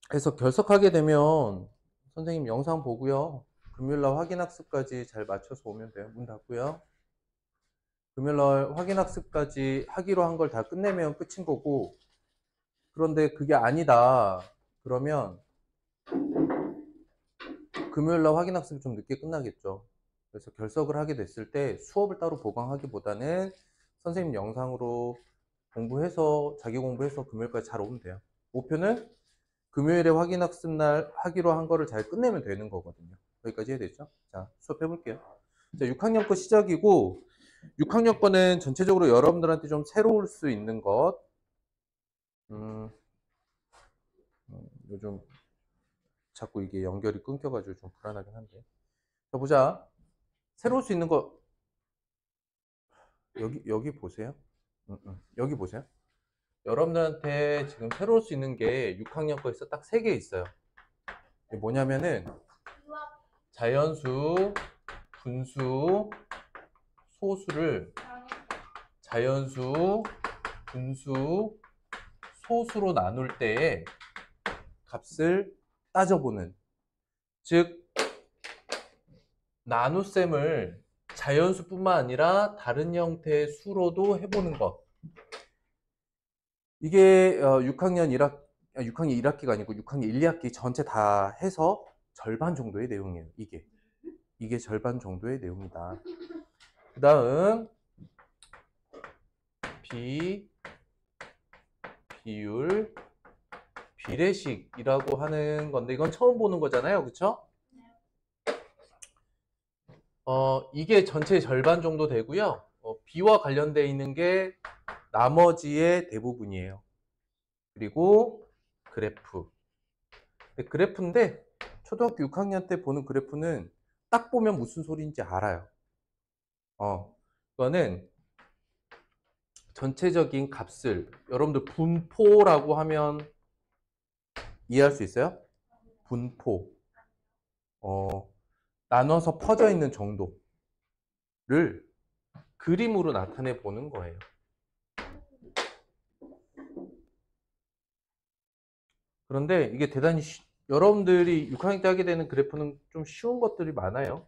그래서 결석하게 되면 선생님 영상 보고요. 금요일날 확인학습까지 잘 맞춰서 오면 돼요. 문 닫고요. 금요일날 확인학습까지 하기로 한 걸 다 끝내면 끝인 거고, 그런데 그게 아니다 그러면 금요일날 확인학습이 좀 늦게 끝나겠죠. 그래서 결석을 하게 됐을 때 수업을 따로 보강하기보다는 선생님 영상으로 공부해서 자기 공부해서 금요일까지 잘 오면 돼요. 목표는 금요일에 확인학습 날 하기로 한 거를 잘 끝내면 되는 거거든요. 여기까지 해야 되죠. 자, 수업 해볼게요. 자, 6학년 거 시작이고, 6학년 거는 전체적으로 여러분들한테 좀 새로울 수 있는 것. 요즘 자꾸 이게 연결이 끊겨가지고 좀 불안하긴 한데. 자, 보자. 새로울 수 있는 거, 여기 보세요. 여기 보세요. 여러분들한테 지금 새로울 수 있는 게 6학년 거에서 딱 3개 있어요. 이게 뭐냐면은, 자연수, 분수, 소수를 자연수, 분수, 소수로 나눌 때의 값을 따져보는, 즉 나눗셈을 자연수뿐만 아니라 다른 형태의 수로도 해보는 것. 이게 6학년 1학기가 아니고 6학년 1, 2학기 전체 다 해서 절반 정도의 내용이에요. 이게 절반 정도의 내용이다. 그 다음 비율, 비례식이라고 하는 건데, 이건 처음 보는 거잖아요. 그쵸? 이게 전체의 절반 정도 되고요. 비와 관련되어 있는 게 나머지의 대부분이에요. 그리고 그래프. 그래프인데 초등학교 6학년 때 보는 그래프는 딱 보면 무슨 소리인지 알아요. 이거는 전체적인 값을, 여러분들 분포라고 하면 이해할 수 있어요? 분포. 나눠서 퍼져 있는 정도를 그림으로 나타내 보는 거예요. 그런데 이게 대단히 여러분들이 6학년 때 하게 되는 그래프는 좀 쉬운 것들이 많아요.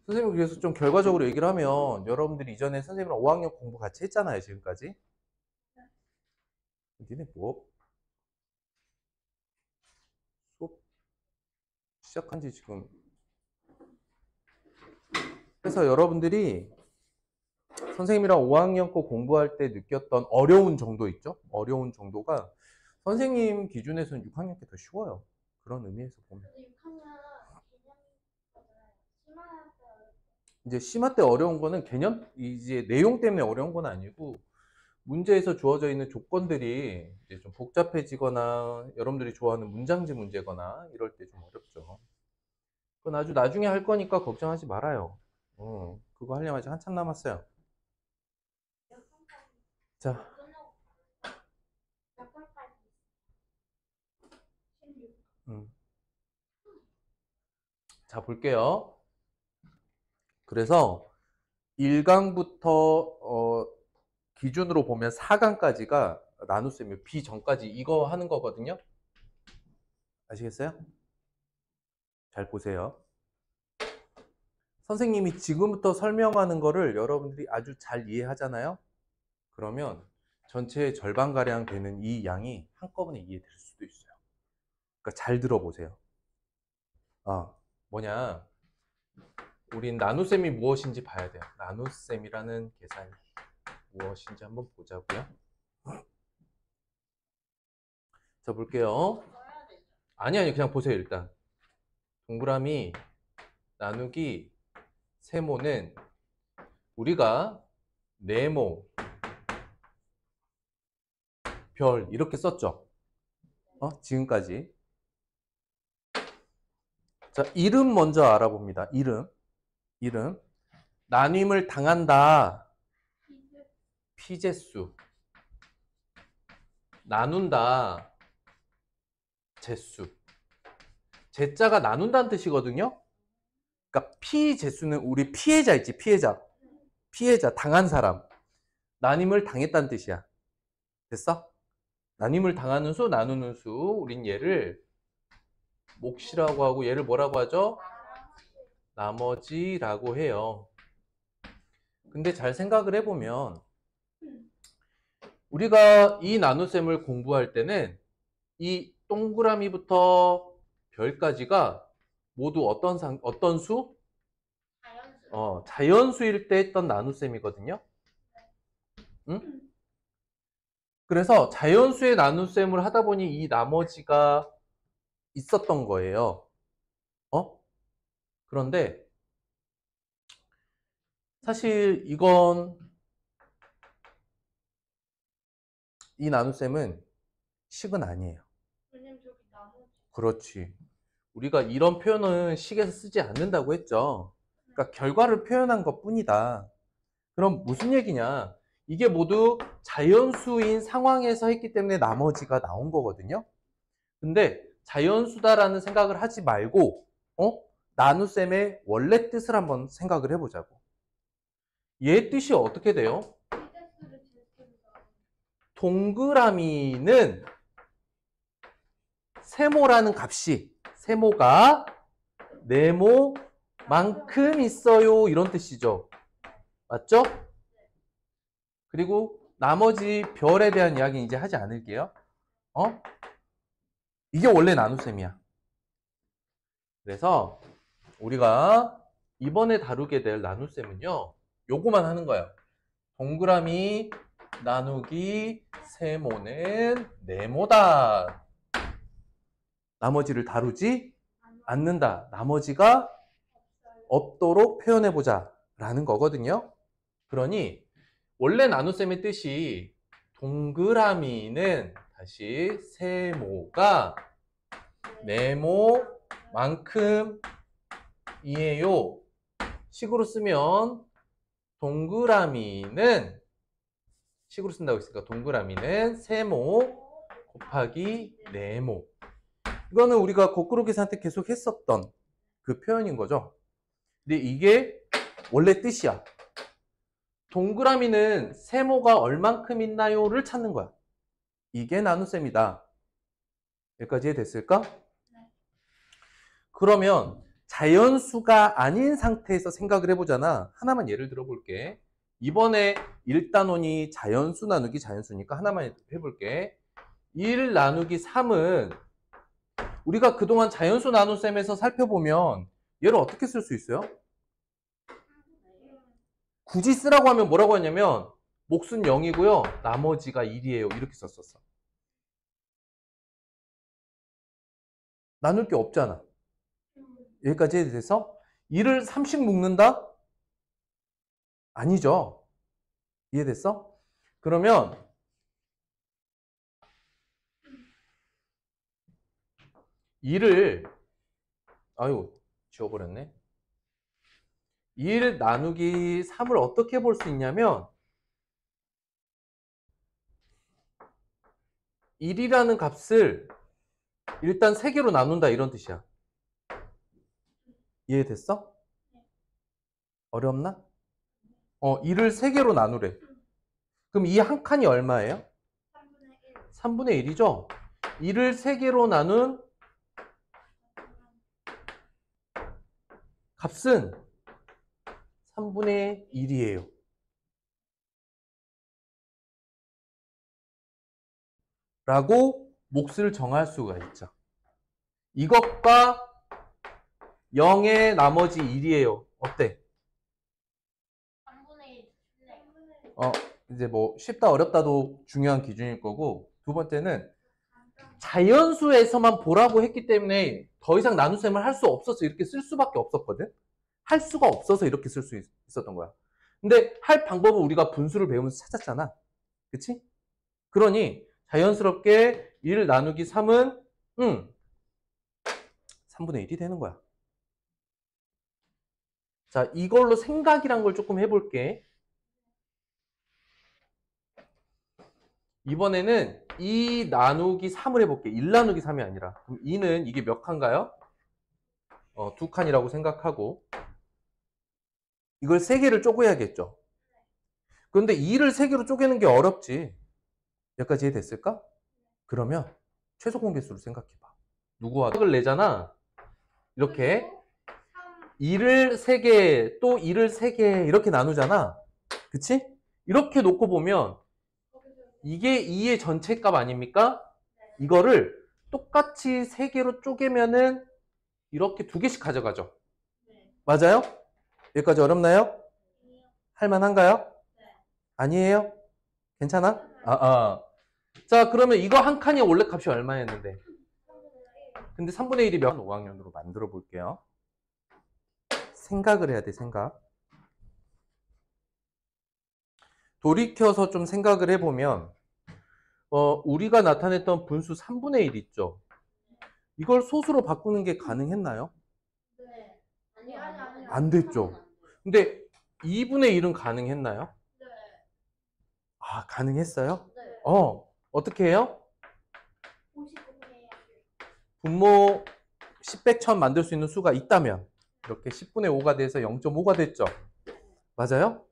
선생님이 그래서 좀 결과적으로 얘기를 하면, 여러분들이 이전에 선생님이랑 5학년 공부 같이 했잖아요, 지금까지. 니네 뭐 수업 시작한 지 지금. 그래서 여러분들이 선생님이랑 5학년 거 공부할 때 느꼈던 어려운 정도 있죠? 어려운 정도가 선생님 기준에서는 6학년 때 더 쉬워요. 그런 의미에서 보면. 이제 심화 때 어려운 거는 개념, 이제 내용 때문에 어려운 건 아니고, 문제에서 주어져 있는 조건들이 이제 좀 복잡해지거나 여러분들이 좋아하는 문장지 문제거나 이럴 때 좀 어렵죠. 그건 아주 나중에 할 거니까 걱정하지 말아요. 그거 하려면 아직 한참 남았어요. 자, 자 볼게요. 그래서 1강부터 기준으로 보면 4강까지가 나눗셈이 B 전까지 이거 하는 거거든요. 아시겠어요? 잘 보세요. 선생님이 지금부터 설명하는 거를 여러분들이 아주 잘 이해하잖아요. 그러면 전체의 절반가량 되는 이 양이 한꺼번에 이해될 수도 있어요. 그러니까 잘 들어보세요. 뭐냐, 우린 나눗셈이 무엇인지 봐야 돼요. 나눗셈이라는 계산이 무엇인지 한번 보자고요. 자, 볼게요. 아니, 그냥 보세요. 일단 동그라미 나누기 세모는 우리가 네모, 별 이렇게 썼죠. 지금까지. 자, 이름 먼저 알아봅니다. 이름. 나눔을 당한다. 피제수. 나눈다. 제수. 제자가 나눈다는 뜻이거든요. 그러니까 피제수는 우리 피해자 있지, 피해자, 당한 사람. 나눔을 당했다는 뜻이야. 됐어? 나눔을 당하는 수, 나누는 수. 우린 얘를 몫이라고 하고 얘를 뭐라고 하죠? 나머지라고 해요. 근데 잘 생각을 해보면 우리가 이 나눗셈을 공부할 때는 이 동그라미부터 별까지가 모두 어떤 수? 자연수일 때 했던 나눗셈이거든요. 응? 그래서 자연수의 나눗셈을 하다 보니 이 나머지가 있었던 거예요. 그런데 사실 이 나눗셈은 식은 아니에요. 왜냐면 저기 나머지. 그렇지. 우리가 이런 표현은 식에서 쓰지 않는다고 했죠. 그러니까 결과를 표현한 것 뿐이다. 그럼 무슨 얘기냐? 이게 모두 자연수인 상황에서 했기 때문에 나머지가 나온 거거든요. 근데 자연수다라는 생각을 하지 말고 나눗셈의 원래 뜻을 한번 생각을 해보자고. 얘 뜻이 어떻게 돼요? 동그라미는 세모라는 값이 세모가 네모만큼 있어요. 이런 뜻이죠. 맞죠? 그리고 나머지 별에 대한 이야기는 이제 하지 않을게요. 이게 원래 나눗셈이야. 그래서 우리가 이번에 다루게 될 나눗셈은요. 요거만 하는 거예요. 동그라미 나누기 세모는 네모다. 나머지를 다루지 않는다. 나머지가 없도록 표현해보자 라는 거거든요. 그러니 원래 나눗셈의 뜻이 동그라미는 다시 세모가 네모만큼이에요. 식으로 쓰면 동그라미는 식으로 쓴다고 했으니까 동그라미는 세모 곱하기 네모. 이거는 우리가 거꾸로 계산할 때 계속 했었던 그 표현인 거죠. 근데 이게 원래 뜻이야. 동그라미는 세모가 얼만큼 있나요를 찾는 거야. 이게 나눗셈이다. 여기까지 됐을까? 그러면 자연수가 아닌 상태에서 생각을 해보잖아. 하나만 예를 들어볼게. 이번에 1단원이 자연수 나누기 자연수니까 하나만 해볼게. 1 나누기 3은 우리가 그동안 자연수 나눗셈에서 살펴보면 얘를 어떻게 쓸 수 있어요? 굳이 쓰라고 하면 뭐라고 했냐면 몫은 0이고요. 나머지가 1이에요. 이렇게 썼었어. 나눌 게 없잖아. 여기까지 돼서 1을 3씩 묶는다? 아니죠. 이해됐어? 그러면 2를 지워버렸네. 1 나누기 3을 어떻게 볼 수 있냐면 1이라는 값을 일단 3개로 나눈다 이런 뜻이야. 이해됐어? 어렵나? 1을 3개로 나누래. 그럼 이 한 칸이 얼마예요? 3분의 1이죠? 1을 3개로 나눈 값은 3분의 1이에요. 라고 몫을 정할 수가 있죠. 이것과 0의 나머지 1이에요. 어때? 3분의 1. 이제 뭐 쉽다 어렵다도 중요한 기준일 거고, 두 번째는 자연수에서만 보라고 했기 때문에 더 이상 나눗셈을 할 수 없어서 이렇게 쓸 수밖에 없었거든. 할 수가 없어서 이렇게 쓸 수 있었던 거야. 근데 할 방법을 우리가 분수를 배우면서 찾았잖아. 그치? 그러니 자연스럽게 1 나누기 3은 3분의 1이 되는 거야. 자, 이걸로 생각이란 걸 조금 해볼게. 이번에는 2 나누기 3을 해볼게. 1 나누기 3이 아니라. 그럼 2는 이게 몇 칸가요? 2칸이라고 생각하고. 이걸 3개를 쪼개야겠죠. 그런데 2를 3개로 쪼개는 게 어렵지. 여기까지 이해됐을까? 그러면 최소 공배수를 생각해봐. 누구와 을 내잖아. 이렇게 2를 3개, 또 2를 3개 이렇게 나누잖아. 그치? 이렇게 놓고 보면 이게 2의 전체값 아닙니까? 이거를 똑같이 3개로 쪼개면은 이렇게 2개씩 가져가죠. 맞아요? 여기까지 어렵나요? 할만한가요? 아니에요? 괜찮아? 자, 그러면 이거 한 칸이 원래 값이 얼마였는데? 근데 3분의 1이 몇 5학년으로 만들어 볼게요. 생각을 해야 돼, 생각. 돌이켜서 좀 생각을 해보면, 우리가 나타냈던 분수 3분의 1 있죠? 이걸 소수로 바꾸는 게 가능했나요? 네. 안 됐죠? 근데 2분의 1은 가능했나요? 네. 아, 가능했어요? 네. 어떻게 해요? 50분의 분모 10, 100, 1000 만들 수 있는 수가 있다면 이렇게 10분의 5가 돼서 0.5가 됐죠? 맞아요?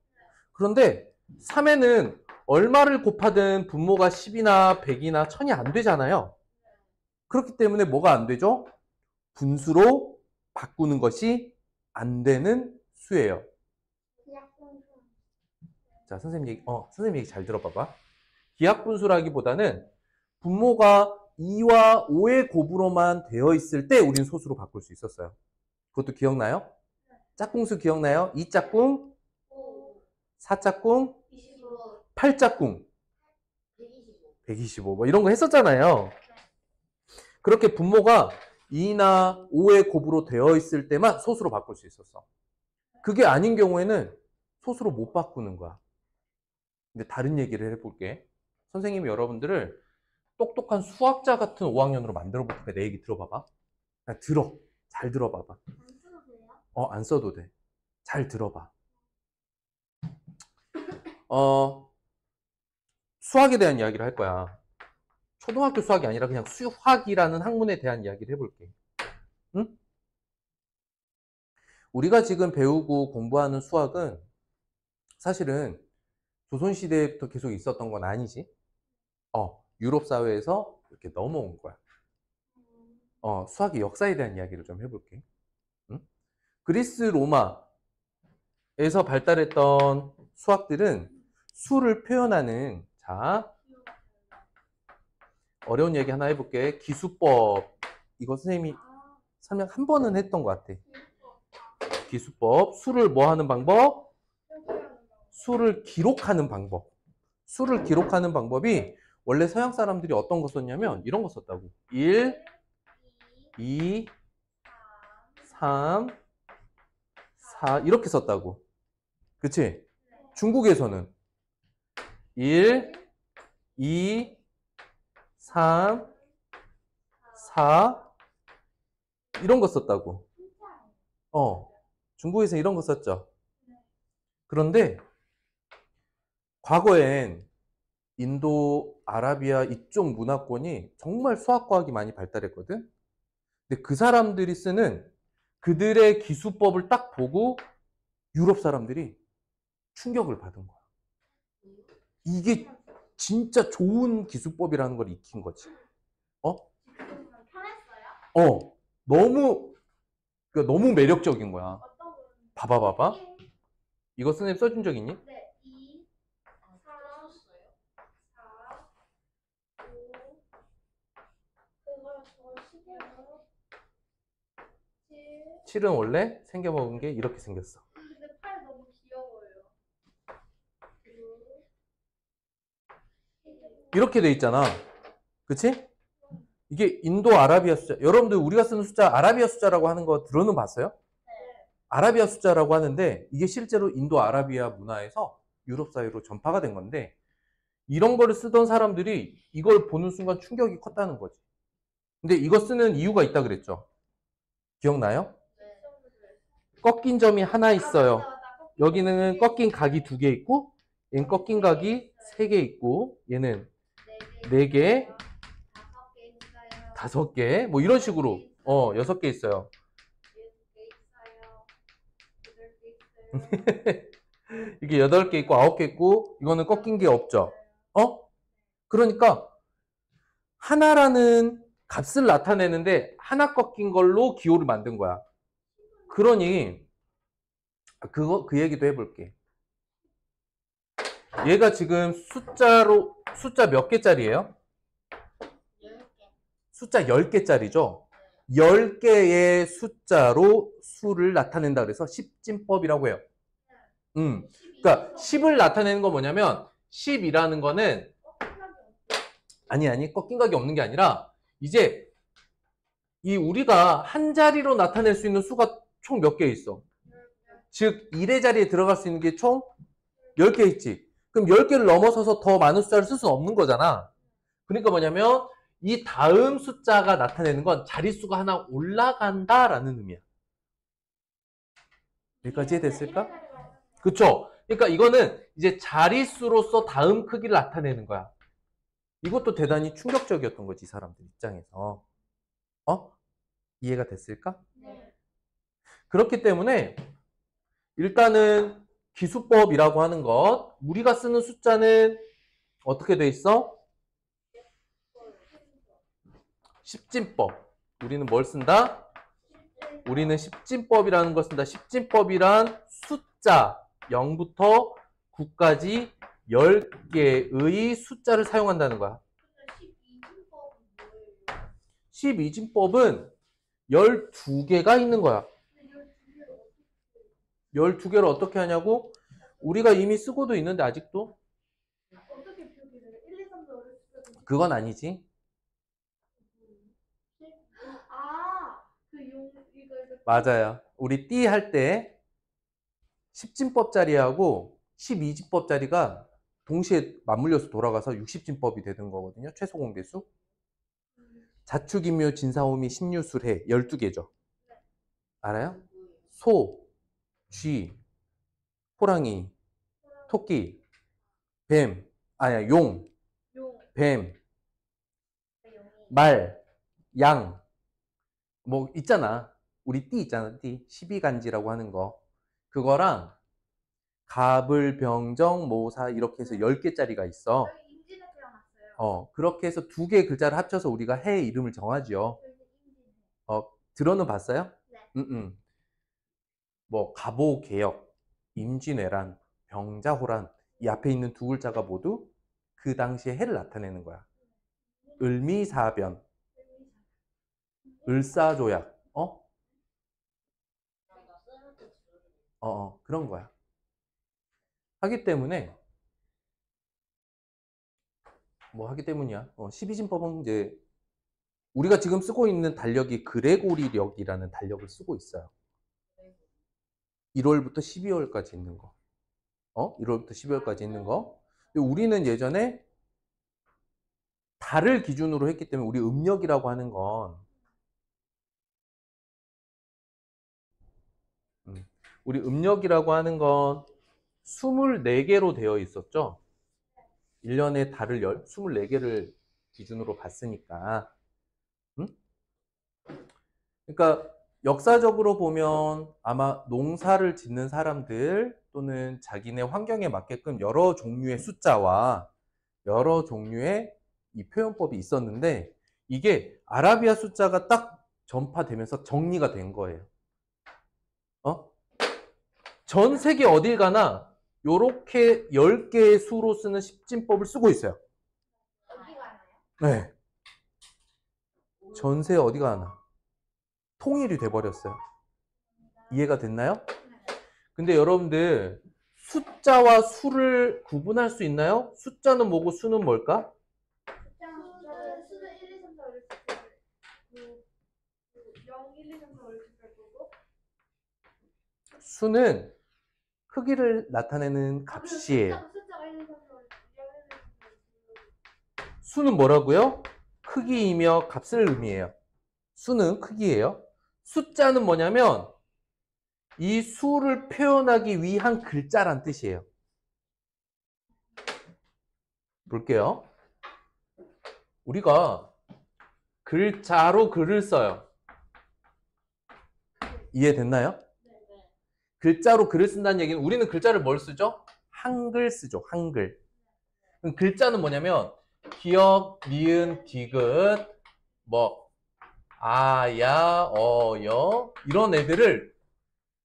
그런데 3에는 얼마를 곱하든 분모가 10이나 100이나 1000이 안 되잖아요. 그렇기 때문에 뭐가 안 되죠? 분수로 바꾸는 것이 안 되는 수예요. 자, 선생님 얘기 잘 들어봐봐. 기하분수라기보다는 분모가 2와 5의 곱으로만 되어 있을 때 우린 소수로 바꿀 수 있었어요. 그것도 기억나요? 짝꿍수 기억나요? 2짝꿍, 4짝꿍, 25, 8짝꿍, 125. 125 뭐 이런 거 했었잖아요. 그렇게 분모가 2나 5의 곱으로 되어 있을 때만 소수로 바꿀 수 있었어. 그게 아닌 경우에는 소수로 못 바꾸는 거야. 근데 다른 얘기를 해볼게. 선생님이 여러분들을 똑똑한 수학자 같은 5학년으로 만들어 볼 테니까 내 얘기 들어봐봐. 그냥 들어. 잘 들어봐봐. 안 써도 돼요? 안 써도 돼. 잘 들어봐. 수학에 대한 이야기를 할 거야. 초등학교 수학이 아니라 그냥 수학이라는 학문에 대한 이야기를 해볼게. 응? 우리가 지금 배우고 공부하는 수학은 사실은 조선시대부터 계속 있었던 건 아니지. 유럽 사회에서 이렇게 넘어온 거야. 수학의 역사에 대한 이야기를 좀 해볼게. 응? 그리스 로마에서 발달했던 수학들은 수를 표현하는, 자, 어려운 얘기 하나 해볼게. 기수법. 이거 선생님이 설명 한 번은 했던 것 같아. 기수법. 수를 뭐 하는 방법? 수를 기록하는 방법. 수를 기록하는 방법이 원래 서양 사람들이 어떤 거 썼냐면 이런 거 썼다고. 1, 2, 3, 4 이렇게 썼다고. 그치? 중국에서는 1, 2, 3, 4 이런 거 썼다고. 중국에서 이런 거 썼죠. 그런데 과거엔 인도, 아라비아 이쪽 문화권이 정말 수학과학이 많이 발달했거든. 근데 그 사람들이 쓰는 그들의 기수법을 딱 보고 유럽 사람들이 충격을 받은 거야. 이게 진짜 좋은 기수법이라는 걸 익힌 거지. 편했어요? 너무 매력적인 거야. 어떤 거? 봐봐. 이거 선생님 써준 적 있니? 네, 2, 3, 4, 5. 그걸 저 7. 7은 원래 생겨먹은 게 이렇게 생겼어. 근데 팔 너무 귀여워요. 이렇게 돼 있잖아. 그치? 이게 인도 아라비아 숫자. 여러분들 우리가 쓰는 숫자 아라비아 숫자라고 하는 거 들어는 봤어요? 네. 아라비아 숫자라고 하는데 이게 실제로 인도 아라비아 문화에서 유럽 사회로 전파가 된 건데 이런 거를 쓰던 사람들이 이걸 보는 순간 충격이 컸다는 거지. 근데 이거 쓰는 이유가 있다 그랬죠. 기억나요? 네. 꺾인 점이 하나 있어요. 여기는 꺾인 각이 2개 있고 얘는 꺾인 각이 3개 있고 얘는 4개, 5개 뭐 이런 식으로 6개 있어요. 이게 8개 있고 9개 있고 이거는 꺾인 게 없죠. 그러니까 하나라는 값을 나타내는데 하나 꺾인 걸로 기호를 만든 거야. 그러니 그 얘기도 해볼게. 얘가 지금 숫자 몇 개짜리예요? 10개. 숫자 10개짜리죠? 10개의 숫자로 수를 나타낸다 그래서 십진법이라고 해요. 그러니까 10을 나타내는 건 뭐냐면 10이라는 거는 아니 꺾인 각이 없는 게 아니라 이제 이 우리가 한 자리로 나타낼 수 있는 수가 총 몇 개 있어? 즉 1의 자리에 들어갈 수 있는 게 총 10개 있지. 그럼 10개를 넘어서서 더 많은 숫자를 쓸 수는 없는 거잖아. 그러니까 뭐냐면 이 다음 숫자가 나타내는 건 자릿수가 하나 올라간다라는 의미야. 여기까지 됐을까? 그쵸? 그러니까 이거는 이제 자릿수로서 다음 크기를 나타내는 거야. 이것도 대단히 충격적이었던 거지, 이 사람들 입장에서. 이해가 됐을까? 네. 그렇기 때문에 일단은 기수법이라고 하는 것, 우리가 쓰는 숫자는 어떻게 돼 있어? 십진법. 우리는 뭘 쓴다? 우리는 십진법이라는 걸 쓴다. 십진법이란 숫자 0부터 9까지 10개의 숫자를 사용한다는 거야. 12진법은 12개가 있는 거야. 12개를 어떻게 하냐고? 우리가 이미 쓰고도 있는데 아직도? 어떻게 표기를 해? 1, 2, 3, 4, 5, 6, 7, 8, 9, 그건 아니지. 이거. 맞아요. 우리 띠 할 때 10진법짜리하고 12진법짜리가 동시에 맞물려서 돌아가서 60진법이 되는 거거든요. 최소 공배수. 자축인묘, 진사오미, 신유술해 12개죠. 알아요? 소, 쥐, 호랑이, 토끼, 뱀, 용, 뱀, 말, 양, 뭐 있잖아. 우리 띠 있잖아. 띠. 12간지라고 하는 거. 그거랑 갑을, 병정, 모사 이렇게 해서 10개짜리가 있어. 저희 임진에 태어났어요. 그렇게 해서 두 개의 글자를 합쳐서 우리가 해의 이름을 정하죠. 저희는 임진에. 들어는 봤어요? 네. 뭐 갑오개혁, 임진왜란, 병자호란 이 앞에 있는 두 글자가 모두 그 당시의 해를 나타내는 거야. 을미사변, 을사조약, 그런 거야. 하기 때문에 뭐 하기 때문이야. 12진법은 이제 우리가 지금 쓰고 있는 달력이 그레고리력이라는 달력을 쓰고 있어요. 1월부터 12월까지 있는 거. 1월부터 12월까지 있는 거. 근데 우리는 예전에 달을 기준으로 했기 때문에 우리 음력이라고 하는 건 우리 음력이라고 하는 건 24개로 되어 있었죠. 1년에 달을 24개를 기준으로 봤으니까. 그러니까 역사적으로 보면 아마 농사를 짓는 사람들 또는 자기네 환경에 맞게끔 여러 종류의 숫자와 여러 종류의 이 표현법이 있었는데 이게 아라비아 숫자가 딱 전파되면서 정리가 된 거예요. 전 세계 어딜 가나 요렇게 10개의 수로 쓰는 십진법을 쓰고 있어요. 어디 가나요? 네. 전세 어디 가나 통일이 돼버렸어요. 이해가 됐나요? 근데 여러분들 숫자와 수를 구분할 수 있나요? 숫자는 뭐고 수는 뭘까? 수는 1, 2, 3, 4, 5, 6, 7, 0, 1, 2, 3, 4, 5, 6, 7, 8, 9. 수는 크기를 나타내는 값이에요. 숫자가 1, 2, 3, 4, 5, 6, 7, 수는 뭐라고요? 크기이며 값을 의미해요. 수는 크기예요. 숫자는 뭐냐면 이 수를 표현하기 위한 글자란 뜻이에요. 볼게요. 우리가 글자로 글을 써요. 이해됐나요? 글자로 글을 쓴다는 얘기는 우리는 글자를 뭘 쓰죠? 한글 쓰죠. 한글. 그럼 글자는 뭐냐면 기역, 니은, 디귿, 뭐 아야, 어여 이런 애들을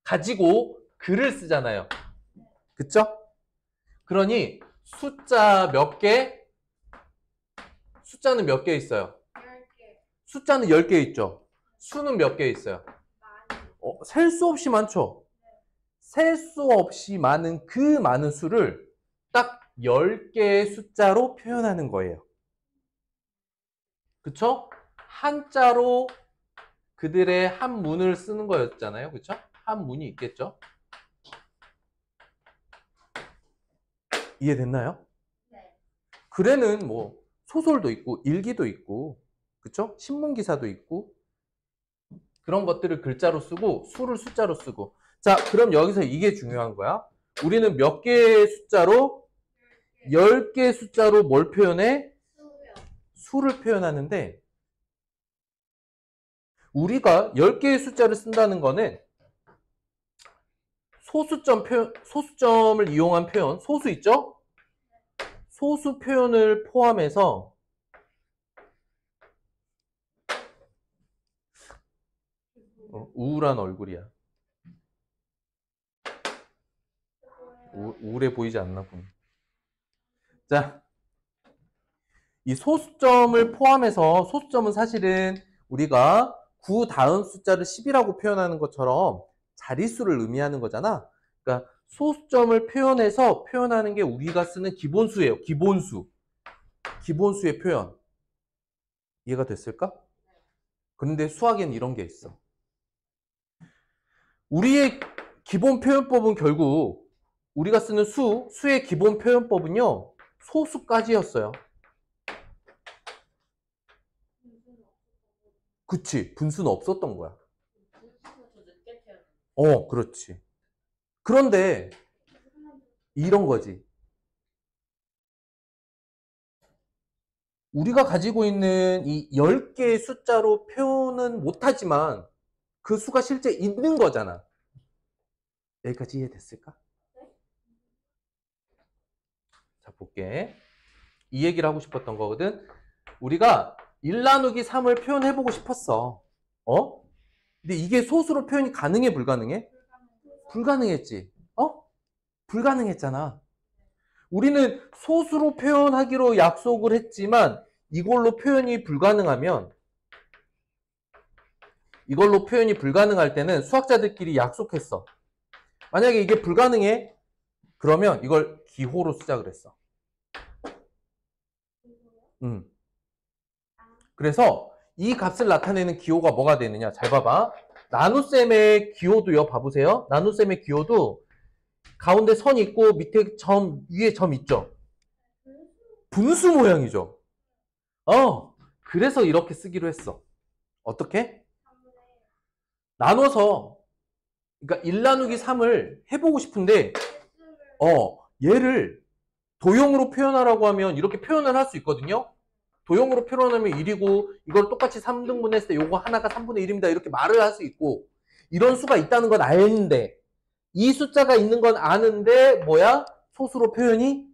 가지고 글을 쓰잖아요. 그쵸? 그러니 숫자 몇 개? 숫자는 몇 개 있어요? 10개. 숫자는 10개 있죠. 수는 몇 개 있어요? 많이. 셀 수 없이 많죠. 셀 수 없이 많은 그 많은 수를 딱 10개의 숫자로 표현하는 거예요. 그쵸? 한자로 그들의 한문을 쓰는 거였잖아요. 그쵸? 한문이 있겠죠? 이해됐나요? 네. 글에는 뭐 소설도 있고 일기도 있고 그쵸? 신문 기사도 있고 그런 것들을 글자로 쓰고 수를 숫자로 쓰고 자 그럼 여기서 이게 중요한 거야. 우리는 몇 개의 숫자로 10개의 숫자로 뭘 표현해? 수요. 수를 표현하는데 우리가 10개의 숫자를 쓴다는 거는 소수점을 이용한 표현, 소수 있죠? 소수 표현을 포함해서 우울한 얼굴이야. 우울해 보이지 않나 보네. 자, 이 소수점을 포함해서 소수점은 사실은 우리가 9 다음 숫자를 10이라고 표현하는 것처럼 자릿수를 의미하는 거잖아. 그러니까 소수점을 표현해서 표현하는 게 우리가 쓰는 기본수예요. 기본수. 기본수의 표현. 이해가 됐을까? 그런데 수학에는 이런 게 있어. 우리의 기본 표현법은 결국 우리가 쓰는 수의 기본 표현법은요. 소수까지였어요. 그치. 분수는 없었던 거야. 그렇지. 그런데 이런 거지. 우리가 가지고 있는 이 10개의 숫자로 표현은 못하지만 그 수가 실제 있는 거잖아. 여기까지 이해됐을까? 자, 볼게. 이 얘기를 하고 싶었던 거거든. 우리가 1 나누기 3을 표현해보고 싶었어. 근데 이게 소수로 표현이 가능해, 불가능해? 불가능했지. 불가능했잖아. 우리는 소수로 표현하기로 약속을 했지만 이걸로 표현이 불가능할 때는 수학자들끼리 약속했어. 만약에 이게 불가능해? 그러면 이걸 기호로 쓰자 그랬어. 그래서 이 값을 나타내는 기호가 뭐가 되느냐? 잘 봐봐. 나눗셈의 기호도요. 봐보세요. 나눗셈의 기호도 가운데 선 있고 밑에 점, 위에 점 있죠? 분수 모양이죠? 그래서 이렇게 쓰기로 했어. 어떻게? 나눠서 그러니까 1 나누기 3을 해보고 싶은데 얘를 도형으로 표현하라고 하면 이렇게 표현을 할 수 있거든요. 도형으로 표현하면 1이고 이걸 똑같이 3등분 했을 때 요거 하나가 3분의 1입니다. 이렇게 말을 할 수 있고 이런 수가 있다는 건 아는데 이 숫자가 있는 건 아는데 뭐야? 소수로 표현이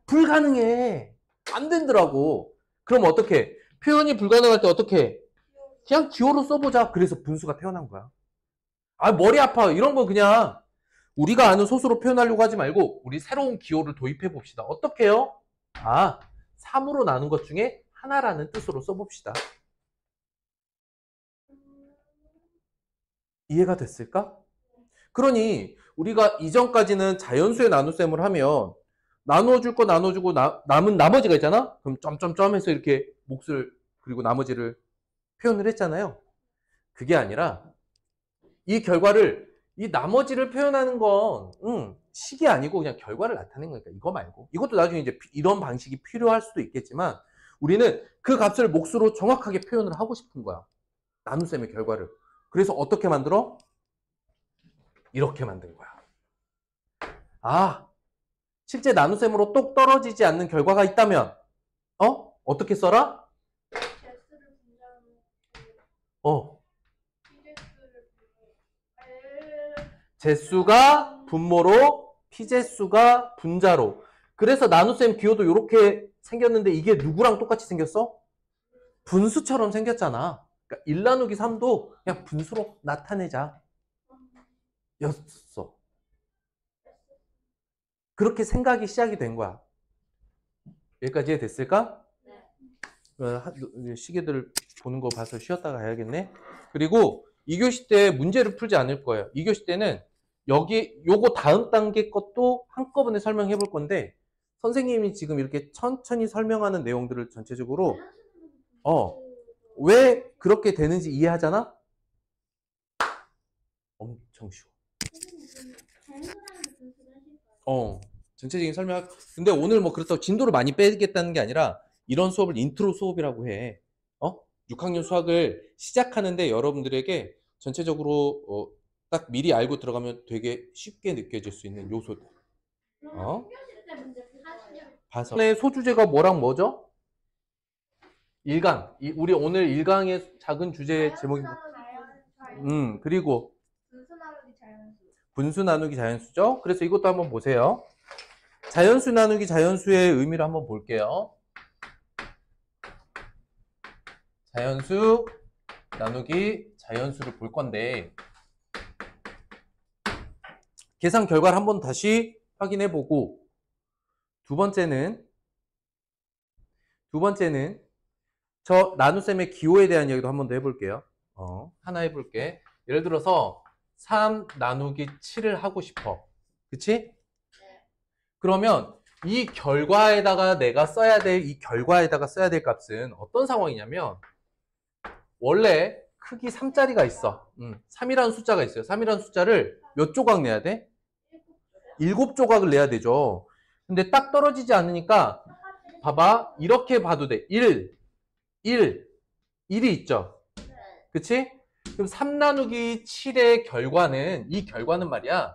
불가능해. 안 된더라고. 그럼 어떻게? 표현이 불가능할 때 어떻게? 그냥 기호로 써보자. 그래서 분수가 태어난 거야. 머리 아파. 이런 거 그냥 우리가 아는 소수로 표현하려고 하지 말고 우리 새로운 기호를 도입해 봅시다. 어떻게 해요? 3으로 나눈 것 중에 하나라는 뜻으로 써봅시다. 이해가 됐을까? 그러니 우리가 이전까지는 자연수의 나눗셈을 하면 나눠줄 거 나눠주고 남은 나머지가 있잖아? 그럼 점점점 해서 이렇게 몫을 그리고 나머지를 표현을 했잖아요. 그게 아니라 이 결과를 이 나머지를 표현하는 건 식이 아니고 그냥 결과를 나타낸 거니까 이거 말고 이것도 나중에 이제 이런 방식이 필요할 수도 있겠지만 우리는 그 값을 몫으로 정확하게 표현을 하고 싶은 거야. 나눗셈의 결과를. 그래서 어떻게 만들어? 이렇게 만든 거야. 실제 나눗셈으로 똑 떨어지지 않는 결과가 있다면 어떻게 써라? 개수를 분자로. 제수가 분모로 피제수가 분자로. 그래서 나눗셈 기호도 이렇게 생겼는데 이게 누구랑 똑같이 생겼어? 분수처럼 생겼잖아. 그러니까 1 나누기 3도 그냥 분수로 나타내자. 였어. 그렇게 생각이 시작이 된 거야. 여기까지 됐을까? 시계들 보는 거 봐서 쉬었다가 가야겠네. 그리고 2교시 때 문제를 풀지 않을 거예요. 2교시 때는 여기 요거 다음 단계 것도 한꺼번에 설명해 볼 건데 선생님이 지금 이렇게 천천히 설명하는 내용들을 전체적으로 왜 그렇게 되는지 이해하잖아? 엄청 쉬워. 전체적인 설명. 근데 오늘 뭐 그렇다고 진도를 많이 빼겠다는 게 아니라 이런 수업을 인트로 수업이라고 해. 6학년 수학을 시작하는데 여러분들에게 전체적으로 딱 미리 알고 들어가면 되게 쉽게 느껴질 수 있는 요소들. 봐서. 소주제가 뭐랑 뭐죠? 1강. 우리 오늘 1강의 작은 주제 제목이 뭐? 그리고 분수 나누기 자연수. 분수 나누기 자연수죠. 그래서 이것도 한번 보세요. 자연수 나누기 자연수의 의미를 한번 볼게요. 자연수 나누기 자연수를 볼 건데 계산 결과를 한번 다시 확인해 보고 두 번째는 저 나눗셈의 기호에 대한 이야기도 한번 더 해볼게요. 하나 해볼게. 예를 들어서 3 나누기 7을 하고 싶어. 그치? 그러면 이 결과에다가 내가 써야 될, 이 결과에다가 써야 될 값은 어떤 상황이냐면 원래 크기 3짜리가 있어. 3이라는 숫자가 있어요. 3이라는 숫자를 몇 조각 내야 돼? 7조각을 내야 되죠. 근데 딱 떨어지지 않으니까 봐봐. 이렇게 봐도 돼. 1, 1이 있죠. 그치? 그럼 3 나누기 7의 결과는 이 결과는 말이야.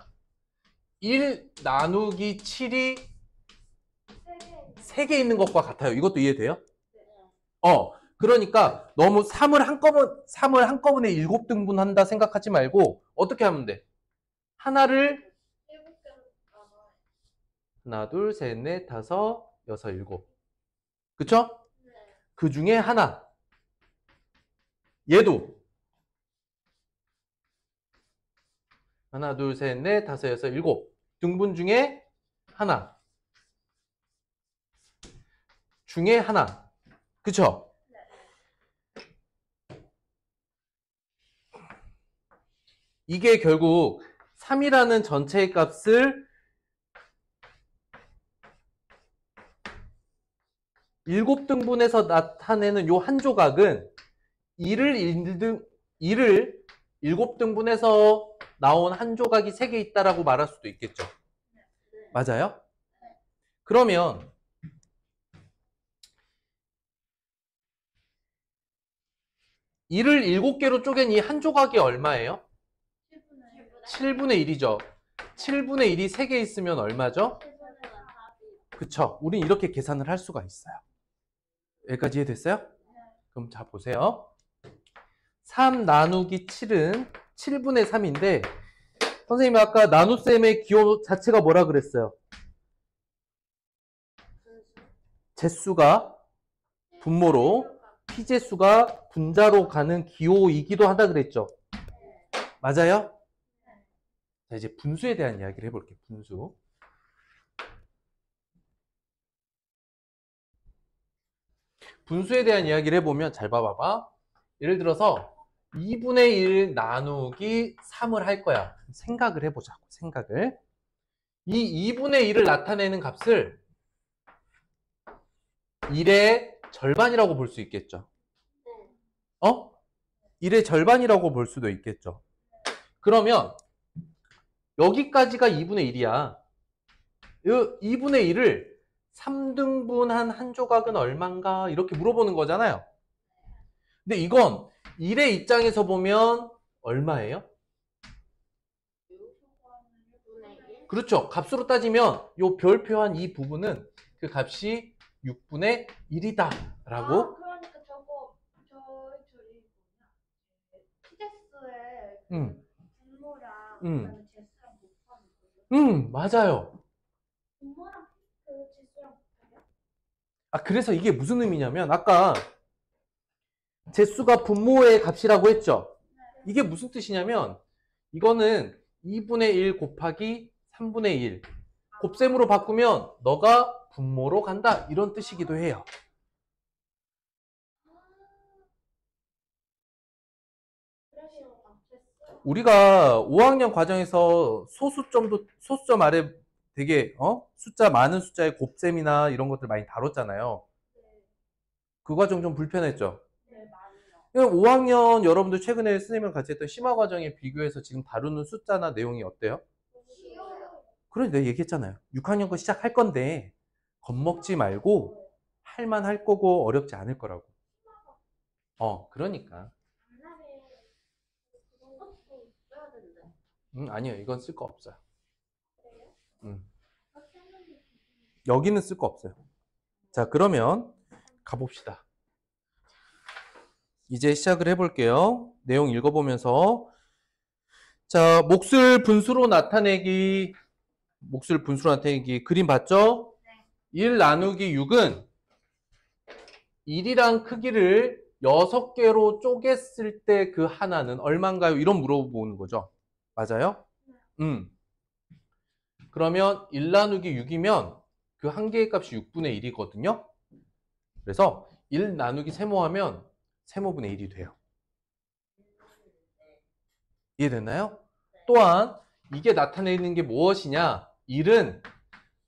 1 나누기 7이 3개 있는 것과 같아요. 이것도 이해돼요? 그러니까 너무 3을 한꺼번에 7등분 한다 생각하지 말고 어떻게 하면 돼? 하나를 하나, 둘, 셋, 넷, 다섯, 여섯, 일곱. 그쵸? 그 중에 하나. 얘도 하나, 둘, 셋, 넷, 다섯, 여섯, 일곱. 등분 중에 하나. 중에 하나. 그쵸? 이게 결국 3이라는 전체의 값을 7등분해서 나타내는 요 한 조각은 2를 7등분해서 나온 한 조각이 3개 있다라고 말할 수도 있겠죠. 맞아요? 그러면 2를 7개로 쪼갠 이 한 조각이 얼마예요? 7분의 1이죠. 7분의 1이 3개 있으면 얼마죠? 그쵸. 우린 이렇게 계산을 할 수가 있어요. 여기까지 이해됐어요? 그럼 자 보세요. 3 나누기 7은 7분의 3인데 선생님이 아까 나눗셈의 기호 자체가 뭐라 그랬어요? 제수가 분모로 피제수가 분자로 가는 기호이기도 하다 그랬죠? 맞아요? 자, 이제 분수에 대한 이야기를 해볼게요. 분수. 분수에 대한 이야기를 해보면 잘 봐봐봐. 예를 들어서 2분의 1 나누기 3을 할 거야. 생각을 해보자고. 생각을. 이 2분의 1을 나타내는 값을 1의 절반이라고 볼 수 있겠죠. 1의 절반이라고 볼 수도 있겠죠. 그러면 여기까지가 2분의 1이야. 2분의 1을 3등분한 한 조각은 얼만가? 이렇게 물어보는 거잖아요. 근데 이건 1의 입장에서 보면 얼마예요? 그렇죠. 값으로 따지면 이 별표한 이 부분은 그 값이 6분의 1이다 라고. 그러니까 저희 피제수의 분모랑 그다음에 제수랑 곱하는 거죠? 맞아요. 분모랑 그 제수랑 곱하면? 그래서 이게 무슨 의미냐면 아까 제수가 분모의 값이라고 했죠. 이게 무슨 뜻이냐면 이거는 2분의 1 곱하기 3분의 1 곱셈으로 바꾸면 너가 분모로 간다 이런 뜻이기도 해요. 우리가 5학년 과정에서 소수점 아래 되게 숫자 많은 숫자의 곱셈이나 이런 것들 많이 다뤘잖아요. 그 과정 좀 불편했죠. 5학년 여러분들 최근에 선생님이랑 같이 했던 심화 과정에 비교해서 지금 다루는 숫자나 내용이 어때요? 그래 내가 얘기했잖아요. 6학년 거 시작할 건데 겁먹지 말고 할만할 거고 어렵지 않을 거라고. 그러니까. 아니요. 이건 쓸 거 없어요. 여기는 쓸 거 없어요. 자, 그러면 가봅시다. 이제 시작을 해볼게요. 내용 읽어보면서. 자, 몫을 분수로 나타내기 그림 봤죠? 1 나누기 6은 1이란 크기를 6개로 쪼갰을 때 그 하나는 얼마인가요? 이런 물어보는 거죠. 맞아요? 그러면 1 나누기 6이면 그 한 개의 값이 6분의 1이거든요. 그래서 1 나누기 세모하면 세모분의 1이 돼요. 이해됐나요? 또한 이게 나타내는 게 무엇이냐? 1은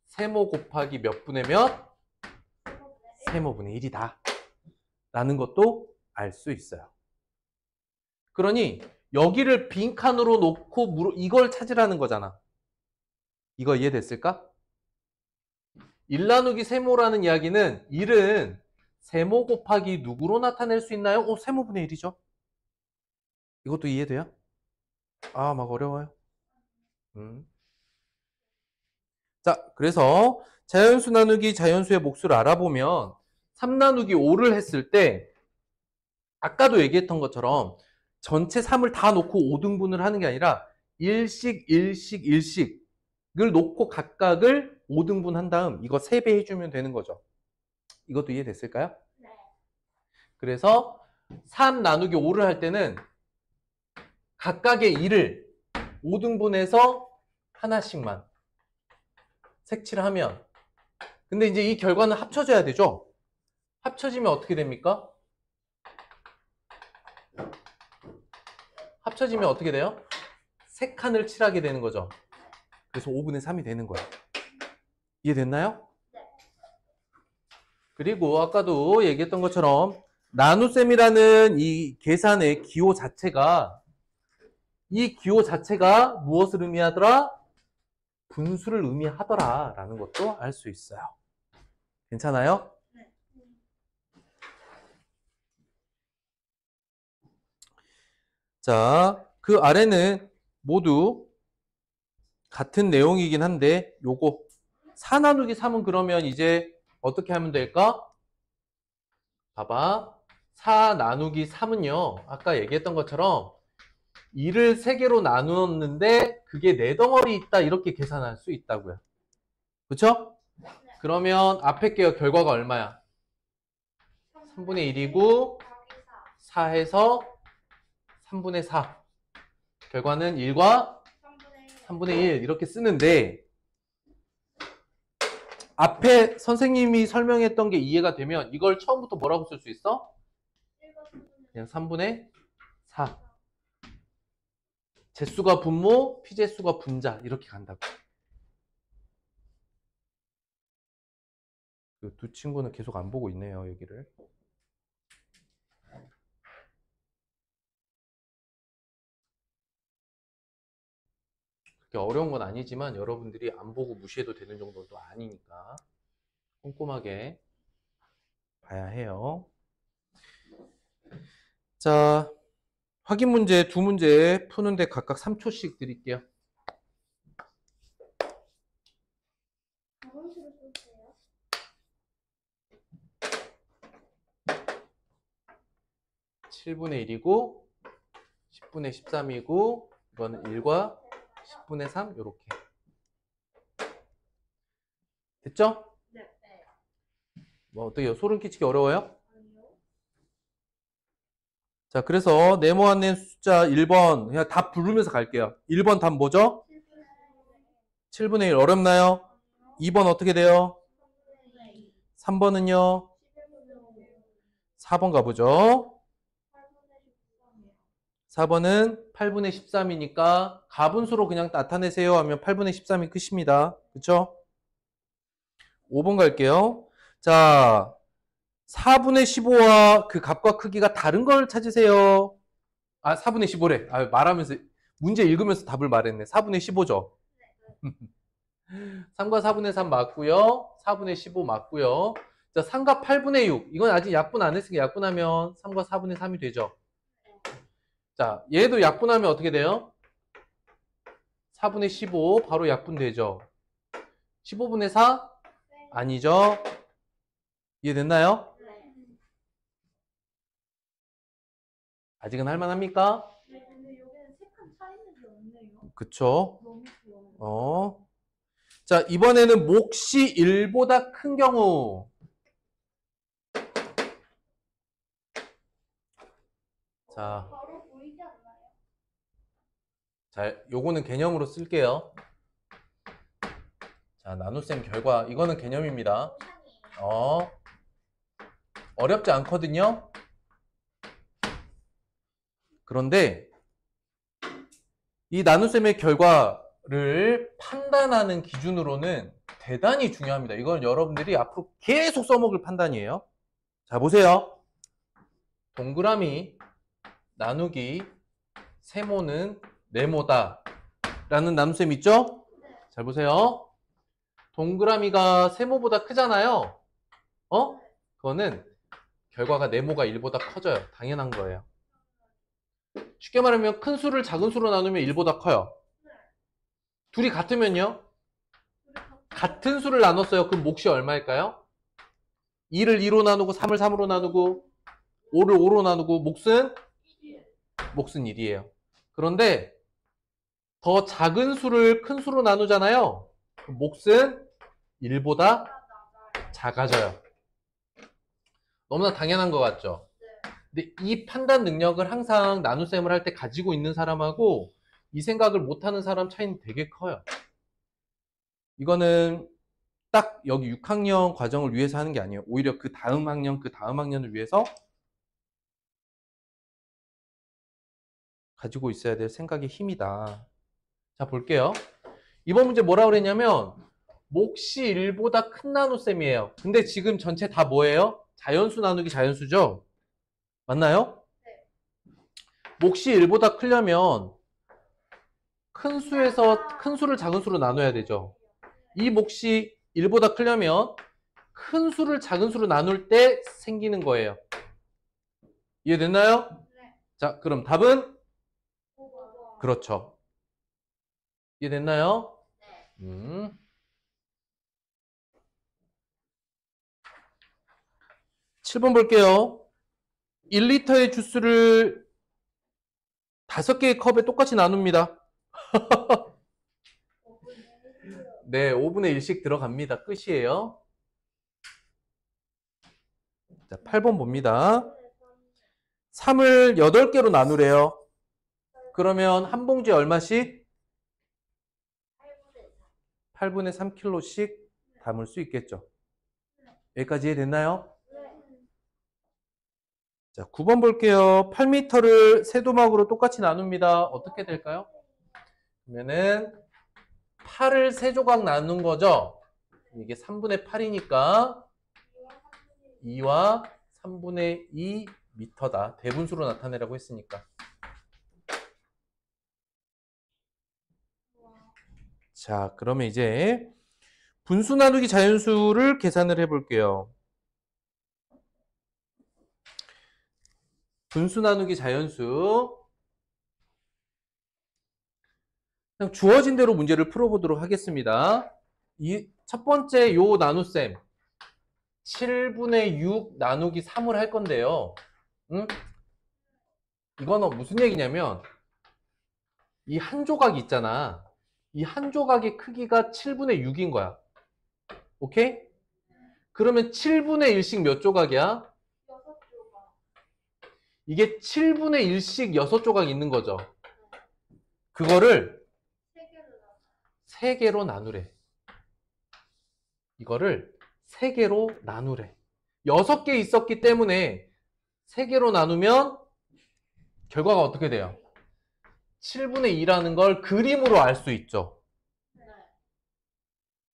세모 곱하기 몇 분의 몇? 세모분의 1이다. 라는 것도 알 수 있어요. 그러니 여기를 빈칸으로 놓고 이걸 찾으라는 거잖아. 이거 이해됐을까? 1 나누기 세모라는 이야기는 1은 세모 곱하기 누구로 나타낼 수 있나요? 세모분의 1이죠. 이것도 이해돼요? 막 어려워요. 자, 그래서 자연수 나누기 자연수의 몫을 알아보면 3 나누기 5를 했을 때 아까도 얘기했던 것처럼 전체 3을 다 놓고 5등분을 하는 게 아니라 1씩 1씩 1씩을 놓고 각각을 5등분 한 다음 이거 3배 해주면 되는 거죠. 이것도 이해됐을까요? 네. 그래서 3 나누기 5를 할 때는 각각의 1을 5등분해서 하나씩만 색칠을 하면 근데 이제 이 결과는 합쳐져야 되죠? 합쳐지면 어떻게 됩니까? 합쳐지면 어떻게 돼요? 3칸을 칠하게 되는 거죠. 그래서 5분의 3이 되는 거예요. 이해됐나요? 네. 그리고 아까도 얘기했던 것처럼 나눗셈이라는 이 계산의 기호 자체가 무엇을 의미하더라? 분수를 의미하더라 라는 것도 알 수 있어요. 괜찮아요? 네. 자, 그 아래는 모두 같은 내용이긴 한데 요거 4 나누기 3은 그러면 이제 어떻게 하면 될까? 봐봐. 4 나누기 3은요. 아까 얘기했던 것처럼 2를 3개로 나누었는데 그게 4덩어리 있다 이렇게 계산할 수 있다고요. 그쵸? 그러면 앞에 게 결과가 얼마야? 3분의 1이고 4해서 3분의 4 결과는 1과 3분의 1 이렇게 쓰는데 앞에 선생님이 설명했던 게 이해가 되면 이걸 처음부터 뭐라고 쓸 수 있어? 그냥 3분의 4 제수가 분모, 피제수가 분자 이렇게 간다고. 그 두 친구는 계속 안 보고 있네요 여기를. 그렇게 어려운 건 아니지만 여러분들이 안 보고 무시해도 되는 정도는 또 아니니까 꼼꼼하게 봐야 해요. 자, 확인 문제 두 문제 푸는데 각각 3초씩 드릴게요. 자본식을 쓸게요. 7분의 1이고 10분의 13이고 이거는 1과 10분의 3 이렇게 됐죠? 네. 뭐 어때요? 소름 끼치기 어려워요? 아니요. 자, 그래서 네모안 낸 숫자 1번 그냥 답 부르면서 갈게요. 1번 답 뭐죠? 7분의 1 어렵나요? 2번 어떻게 돼요? 3번은요? 4번 가보죠. 4번은 8분의 13이니까 가분수로 그냥 나타내세요 하면 8분의 13이 끝입니다. 그쵸? 5번 갈게요. 자, 4분의 15와 그 값과 크기가 다른 걸 찾으세요. 아, 4분의 15래. 아, 말하면서, 문제 읽으면서 답을 말했네. 4분의 15죠. 3과 4분의 3 맞고요. 4분의 15 맞고요. 자, 3과 8분의 6. 이건 아직 약분 안 했으니까 약분하면 3과 4분의 3이 되죠. 자, 얘도 약분하면 어떻게 돼요? 4분의 15 바로 약분되죠. 15분의 4? 아니죠. 이해됐나요? 아직은 할만합니까? 네, 근데 여기는 색감 차 있는 게 없네요. 그쵸. 너무 귀여워. 자, 이번에는 몫이 1보다 큰 경우. 자, 바로 보이지 않나요? 자, 요거는 개념으로 쓸게요. 자, 나눗셈 결과. 이거는 개념입니다. 어렵지 않거든요. 그런데 이 나눗셈의 결과를 판단하는 기준으로는 대단히 중요합니다. 이건 여러분들이 앞으로 계속 써먹을 판단이에요. 자, 보세요. 동그라미 나누기 세모는 네모다 라는 나눗셈 있죠? 잘 보세요. 동그라미가 세모보다 크잖아요. 그거는 결과가 네모가 1보다 커져요. 당연한 거예요. 쉽게 말하면 큰 수를 작은 수로 나누면 1보다 커요. 둘이 같으면요? 같은 수를 나눴어요. 그럼 몫이 얼마일까요? 2를 2로 나누고 3을 3으로 나누고 5를 5로 나누고 몫은 1이에요. 그런데 더 작은 수를 큰 수로 나누잖아요. 그럼 몫은 1보다 작아져요. 너무나 당연한 것 같죠? 근데 이 판단 능력을 항상 나눗셈을 할 때 가지고 있는 사람하고 이 생각을 못하는 사람 차이는 되게 커요. 이거는 딱 여기 6학년 과정을 위해서 하는 게 아니에요. 오히려 그 다음 학년을 위해서 가지고 있어야 될 생각의 힘이다. 자, 볼게요. 이번 문제 뭐라 그랬냐면 몫이 1보다 큰 나눗셈이에요. 근데 지금 전체 다 뭐예요? 자연수 나누기 자연수죠? 맞나요? 몫이 1보다 크려면 큰 수를 작은 수로 나눠야 되죠. 이 몫이 1보다 크려면 큰 수를 작은 수로 나눌 때 생기는 거예요. 이해됐나요? 자, 그럼 답은? 그렇죠. 이해됐나요? 7번 볼게요. 1리터의 주스를 5개의 컵에 똑같이 나눕니다. 네, 5분의 1씩 들어갑니다. 끝이에요. 자, 8번 봅니다. 3을 8개로 나누래요. 그러면 한 봉지에 얼마씩? 8분의 3kg씩 담을 수 있겠죠. 여기까지 이해됐나요? 자, 9번 볼게요. 8m를 세도막으로 똑같이 나눕니다. 어떻게 될까요? 그러면은 8을 세 조각 나눈 거죠. 이게 3분의 8이니까 2와 3분의 2 미터다. 대분수로 나타내라고 했으니까. 자, 그러면 이제 분수 나누기 자연수를 계산을 해볼게요. 분수 나누기 자연수. 그냥 주어진 대로 문제를 풀어보도록 하겠습니다. 이 첫 번째 요 나눗셈 7분의 6 나누기 3을 할 건데요. 이거는 무슨 얘기냐면 이 한 조각이 있잖아. 이 한 조각의 크기가 7분의 6인 거야. 오케이? 그러면 7분의 1씩 몇 조각이야? 6조각. 이게 7분의 1씩 6조각 있는 거죠. 그거를 3개로 나누래. 이거를 3개로 나누래. 6개 있었기 때문에 3개로 나누면 결과가 어떻게 돼요? 7분의 2라는 걸 그림으로 알 수 있죠. 네.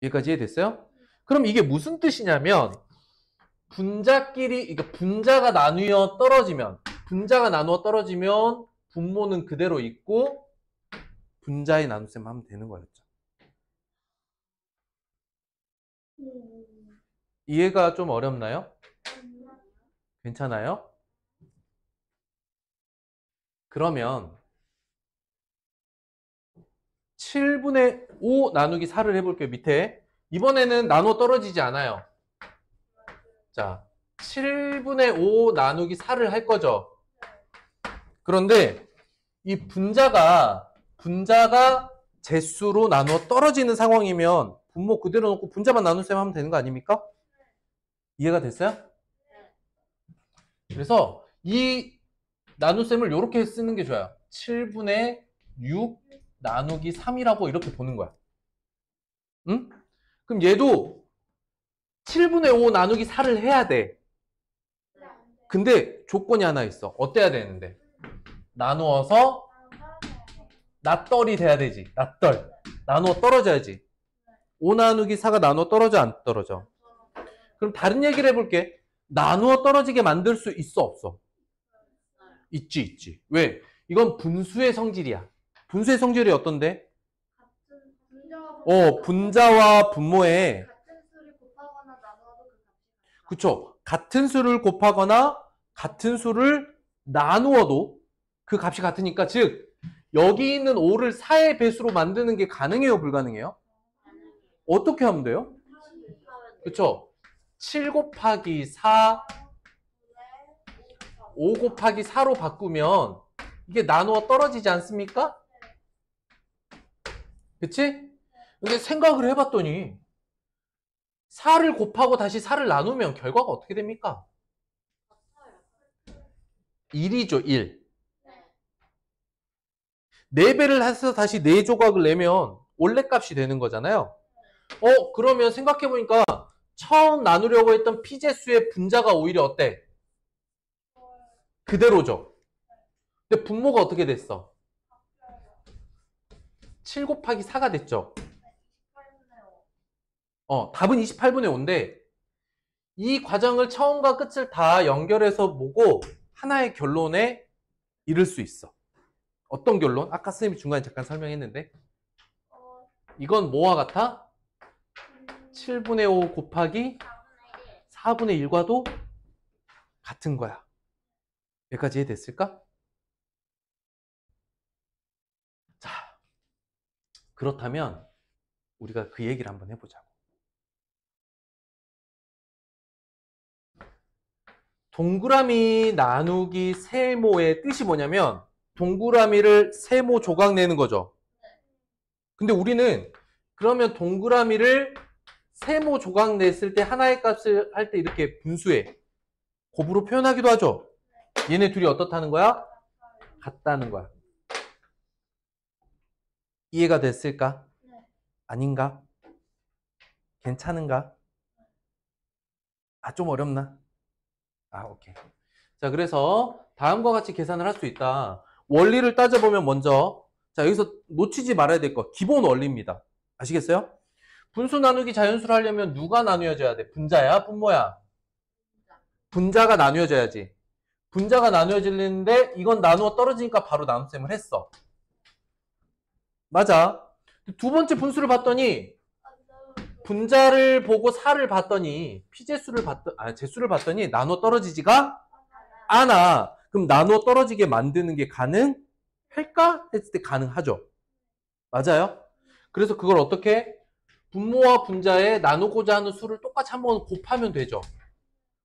여기까지 이해됐어요? 그럼 이게 무슨 뜻이냐면 분자끼리, 그러니까 분자가 나누어 떨어지면 분모는 그대로 있고 분자의 나눗셈 하면 되는 거였죠. 이해가 좀 어렵나요? 괜찮아요? 그러면 7분의 5 나누기 4를 해볼게요. 밑에. 이번에는 나누어 떨어지지 않아요. 자, 7분의 5 나누기 4를 할 거죠. 그런데 이 분자가 제수로 나누어 떨어지는 상황이면 분모 그대로 놓고 분자만 나눗셈 하면 되는 거 아닙니까? 이해가 됐어요? 그래서 이 나눗셈을 이렇게 쓰는 게 좋아요. 7분의 6 나누기 3이라고 이렇게 보는 거야. 응? 그럼 얘도 7분의 5 나누기 4를 해야 돼. 근데 조건이 하나 있어. 어때야 되는데? 나누어서 낫떨이 돼야 되지. 낫떨. 나누어 떨어져야지. 5 나누기 4가 나누어 떨어져 안 떨어져? 그럼 다른 얘기를 해볼게. 나누어 떨어지게 만들 수 있어 없어? 있지. 왜? 이건 분수의 성질이야. 분수의 성질이 어떤데? 분자와 분모에 같은 수를 곱하거나 나누어도 그 값이 그쵸. 같은 수를 곱하거나 같은 수를 나누어도 그 값이 같으니까 즉 여기 있는 5를 4의 배수로 만드는 게 가능해요? 불가능해요? 어떻게 하면 돼요? 그쵸. 7 곱하기 4 5 곱하기 4로 바꾸면 이게 나누어 떨어지지 않습니까? 그치? 근데 생각을 해봤더니 4를 곱하고 다시 4를 나누면 결과가 어떻게 됩니까? 1이죠, 1. 4배를 해서 다시 4조각을 내면 원래 값이 되는 거잖아요. 그러면 생각해보니까 처음 나누려고 했던 피제수의 분자가 오히려 어때? 그대로죠. 근데 분모가 어떻게 됐어? 7 곱하기 4가 됐죠. 답은 28분의 5인데 이 과정을 처음과 끝을 다 연결해서 보고 하나의 결론에 이를 수 있어. 어떤 결론? 아까 선생님이 중간에 잠깐 설명했는데 이건 뭐와 같아? 7분의 5 곱하기 4분의 1과도 같은 거야. 여기까지 이해됐을까? 자, 그렇다면 우리가 그 얘기를 한번 해보자고. 동그라미 나누기 세모의 뜻이 뭐냐면 동그라미를 세모 조각 내는 거죠. 근데 우리는 그러면 동그라미를 세모 조각 냈을 때 하나의 값을 할 때 이렇게 분수해. 곱으로 표현하기도 하죠. 얘네 둘이 어떻다는 거야? 같다는 거야. 이해가 됐을까? 아닌가? 괜찮은가? 좀 어렵나? 오케이. 자, 그래서 다음과 같이 계산을 할 수 있다. 원리를 따져보면 먼저 자, 여기서 놓치지 말아야 될 거 기본 원리입니다. 아시겠어요? 분수 나누기 자연수를 하려면 누가 나누어져야 돼? 분자야? 분모야? 분자가 나누어져야지. 분자가 나누어지는데 이건 나누어 떨어지니까 바로 나눗셈을 했어. 맞아. 두 번째 분수를 봤더니 분자를 보고 4를 봤더니 제수를 봤더니 나누어 떨어지지가 않아. 그럼 나누어 떨어지게 만드는 게 가능할까? 했을 때 가능하죠. 맞아요? 그래서 그걸 어떻게? 분모와 분자에 나누고자 하는 수를 똑같이 한번 곱하면 되죠.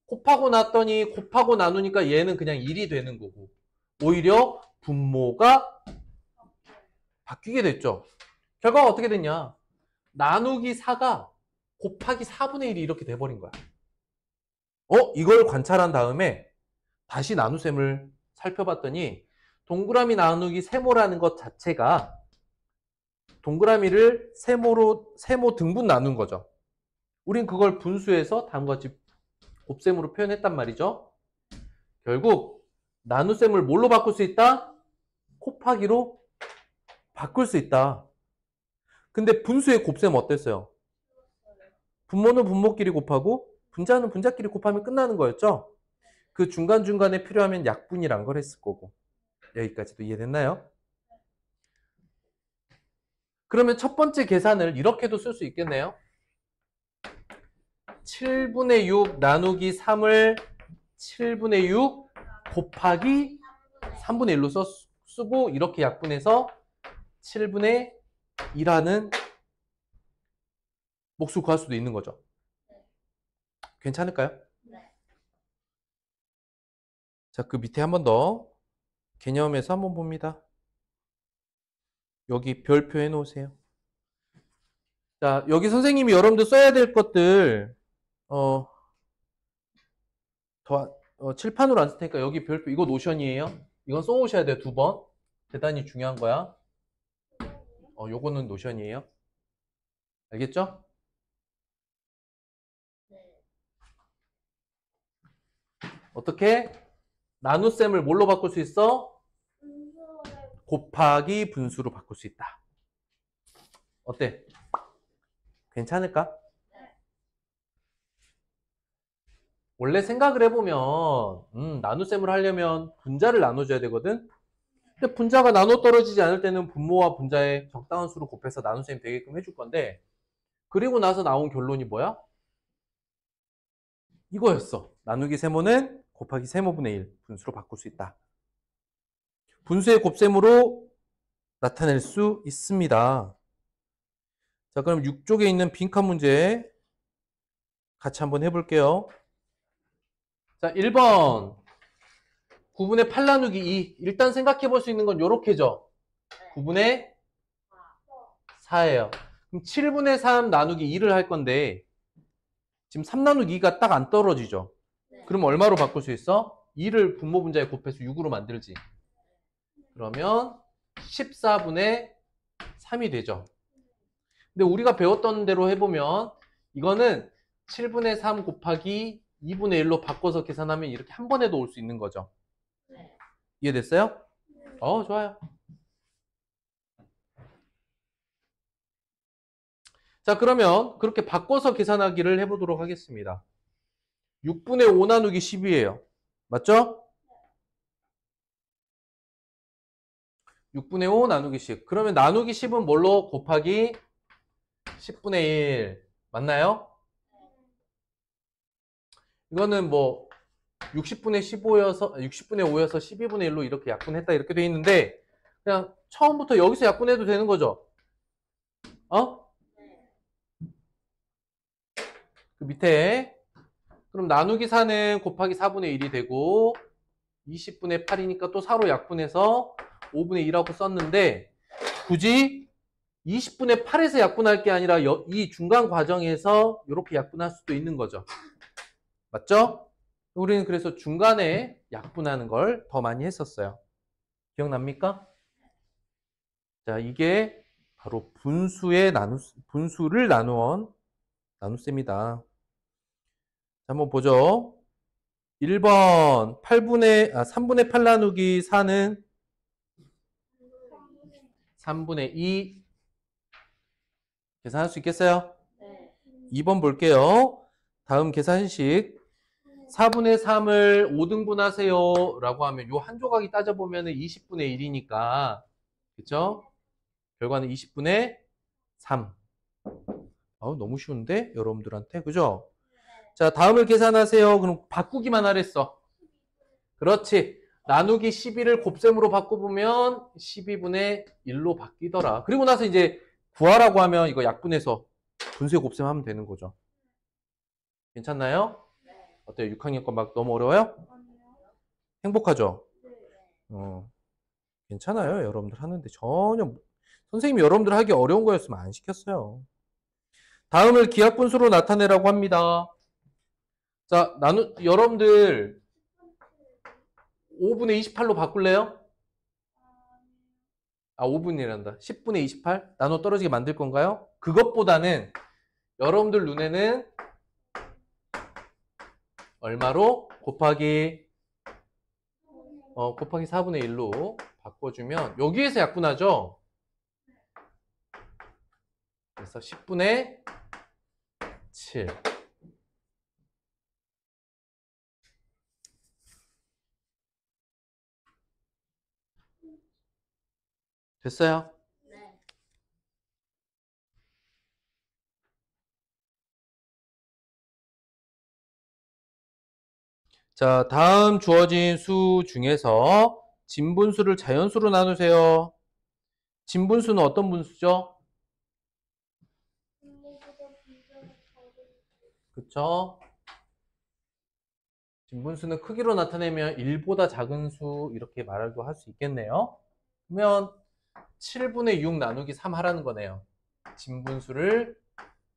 곱하고 나누니까 얘는 그냥 1이 되는 거고 오히려 분모가 바뀌게 됐죠. 결과가 어떻게 됐냐? 나누기 4가 곱하기 4분의 1이 이렇게 돼버린 거야. 이걸 관찰한 다음에 다시 나눗셈을 살펴봤더니 동그라미 나누기 세모라는 것 자체가 동그라미를 세모 등분 나눈 거죠. 우린 그걸 분수해서 다음과 같이 곱셈으로 표현했단 말이죠. 결국 나눗셈을 뭘로 바꿀 수 있다? 곱하기로 바꿀 수 있다. 근데 분수의 곱셈 어땠어요? 분모는 분모끼리 곱하고 분자는 분자끼리 곱하면 끝나는 거였죠? 그 중간중간에 필요하면 약분이란 걸 했을 거고. 여기까지도 이해됐나요? 그러면 첫 번째 계산을 이렇게도 쓸 수 있겠네요. 7분의 6 나누기 3을 7분의 6 곱하기 3분의 1로 쓰고 이렇게 약분해서 7분의 2라는 몫을 구할 수도 있는 거죠. 괜찮을까요? 네. 자, 그 밑에 한 번 더 개념에서 한번 봅니다. 여기 별표 해 놓으세요. 자, 여기 선생님이 여러분들 써야 될 것들 칠판으로 안 쓸 테니까 여기 별표, 이거 노션이에요. 이건 써오셔야 돼요, 2번. 대단히 중요한 거야. 요거는 노션이에요. 알겠죠? 어떻게? 나눗셈을 뭘로 바꿀 수 있어? 곱하기 분수로 바꿀 수 있다. 어때? 괜찮을까? 원래 생각을 해보면 나눗셈을 하려면 분자를 나눠줘야 되거든. 근데 분자가 나눠 떨어지지 않을 때는 분모와 분자의 적당한 수로 곱해서 나눗셈이 되게끔 해줄 건데, 그리고 나서 나온 결론이 뭐야? 이거였어. 나누기 세모는 곱하기 세모분의 1 분수로 바꿀 수 있다. 분수의 곱셈으로 나타낼 수 있습니다. 자, 그럼 6쪽에 있는 빈칸 문제 같이 한번 해볼게요. 자, 1번 9분의 8 나누기 2. 일단 생각해 볼 수 있는 건 요렇게죠. 9분의 4예요. 그럼 7분의 3 나누기 2를 할 건데 지금 3 나누기 2가 딱 안 떨어지죠. 그럼 얼마로 바꿀 수 있어? 2를 분모 분자에 곱해서 6으로 만들지. 그러면 14분의 3이 되죠. 근데 우리가 배웠던 대로 해보면 이거는 7분의 3 곱하기 2분의 1로 바꿔서 계산하면 이렇게 한 번에도 올 수 있는 거죠. 이해됐어요? 좋아요. 자, 그러면 그렇게 바꿔서 계산하기를 해보도록 하겠습니다. 6분의 5 나누기 10이에요. 맞죠? 6분의 5 나누기 10. 그러면 나누기 10은 뭘로 곱하기 10분의 1. 맞나요? 이거는 뭐 60분의 5여서 12분의 1로 이렇게 약분했다 이렇게 돼 있는데 그냥 처음부터 여기서 약분해도 되는 거죠. 그 밑에 그럼 나누기 4는 곱하기 4분의 1이 되고 20분의 8이니까 또 4로 약분해서 5분의 2라고 썼는데 굳이 20분의 8에서 약분할 게 아니라 이 중간 과정에서 이렇게 약분할 수도 있는 거죠. 맞죠? 우리는 그래서 중간에 약분하는 걸 더 많이 했었어요. 기억납니까? 자, 이게 바로 분수를 나누어 나눗셈이다. 한번 보죠. 1번 3분의 8 나누기 4는 3분의 2. 계산할 수 있겠어요? 네. 2번 볼게요. 다음 계산식 4분의 3을 5등분 하세요 라고 하면 요 한 조각이 따져보면 20분의 1이니까 그쵸? 결과는 20분의 3. 너무 쉬운데 여러분들한테 그죠? 자, 다음을 계산하세요. 그럼 바꾸기만 하랬어. 그렇지. 나누기 12를 곱셈으로 바꿔보면 12분의 1로 바뀌더라. 그리고 나서 이제 구하라고 하면 이거 약분해서 분수의 곱셈하면 되는 거죠. 괜찮나요? 어때요? 6학년 거 막 너무 어려워요? 행복하죠? 괜찮아요. 여러분들 하는데 전혀 선생님이 여러분들 하기 어려운 거였으면 안 시켰어요. 다음을 기하분수로 나타내라고 합니다. 자, 여러분들 5분의 28로 바꿀래요? 아, 5분이란다. 10분의 28? 나눠 떨어지게 만들 건가요? 그것보다는 여러분들 눈에는 얼마로? 곱하기 4분의 1로 바꿔주면 여기에서 약분하죠? 그래서 10분의 7. 됐어요? 네. 자, 다음 주어진 수 중에서 진분수를 자연수로 나누세요. 진분수는 어떤 분수죠? 그쵸? 진분수는 크기로 나타내면 1보다 작은 수 이렇게 말도 할 수 있겠네요. 그러면 7분의 6 나누기 3 하라는 거네요. 진분수를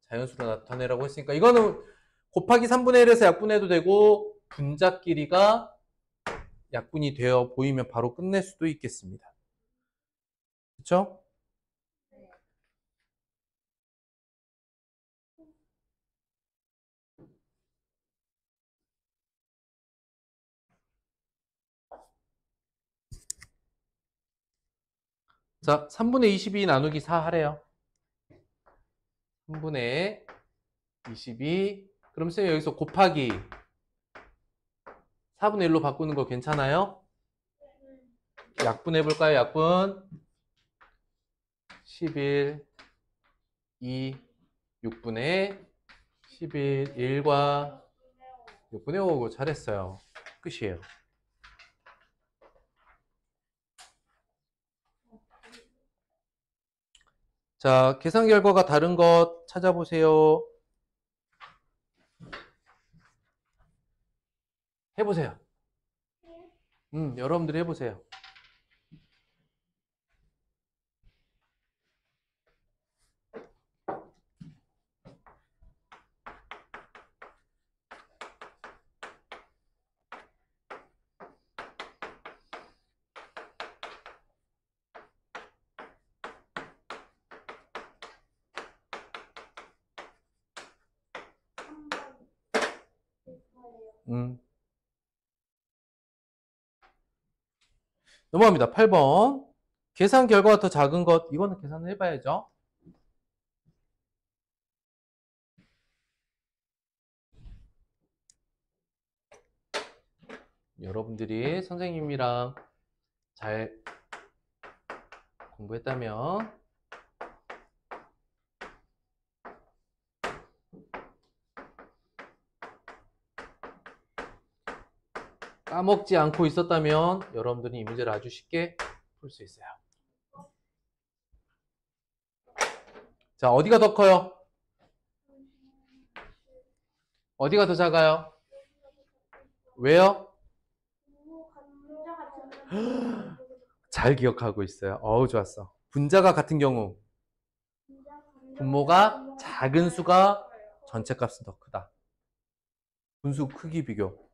자연수로 나타내라고 했으니까 이거는 곱하기 3분의 1에서 약분해도 되고 분자 길이가 약분이 되어 보이면 바로 끝낼 수도 있겠습니다. 그쵸? 자, 3분의 22 나누기 4 하래요. 3분의 22. 그럼 선생님 여기서 곱하기 4분의 1로 바꾸는 거 괜찮아요? 약분해 볼까요? 약분 11, 2, 6분의 11, 1과 6분의 5고 잘했어요. 끝이에요. 자, 계산 결과가 다른 것 찾아보세요. 해보세요. 여러분들이 해보세요. 넘어갑니다. 8번. 계산 결과가 더 작은 것. 이거는 계산을 해봐야죠. 여러분들이 선생님이랑 잘 공부했다면 까먹지 않고 있었다면 여러분들이 이 문제를 아주 쉽게 풀 수 있어요. 자, 어디가 더 커요? 어디가 더 작아요? 왜요? 잘 기억하고 있어요. 어우, 좋았어. 분자가 같은 경우 분모가 작은 수가 전체 값은 더 크다. 분수 크기 비교.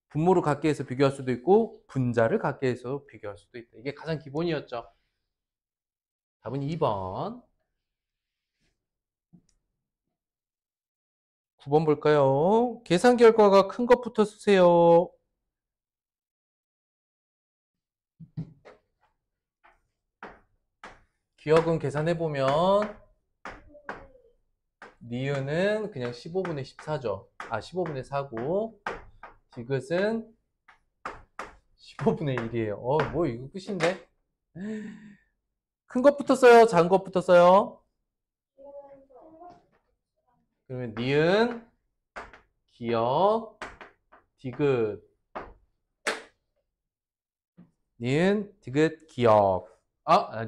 분모를 같게 해서 비교할 수도 있고 분자를 같게 해서 비교할 수도 있다. 이게 가장 기본이었죠. 답은 2번. 9번 볼까요? 계산 결과가 큰 것부터 쓰세요. 기억은 계산해보면 니은은 그냥 15분의 14죠. 아, 15분의 4고 디귿은 15분의 1이에요. 뭐 이거 끝인데? 큰 것부터 써요? 작은 것부터 써요? 그러면 니은, 기억, 디귿. 니은, 디귿, 기억.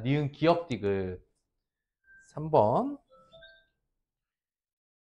니은, 기억, 디귿. 3번.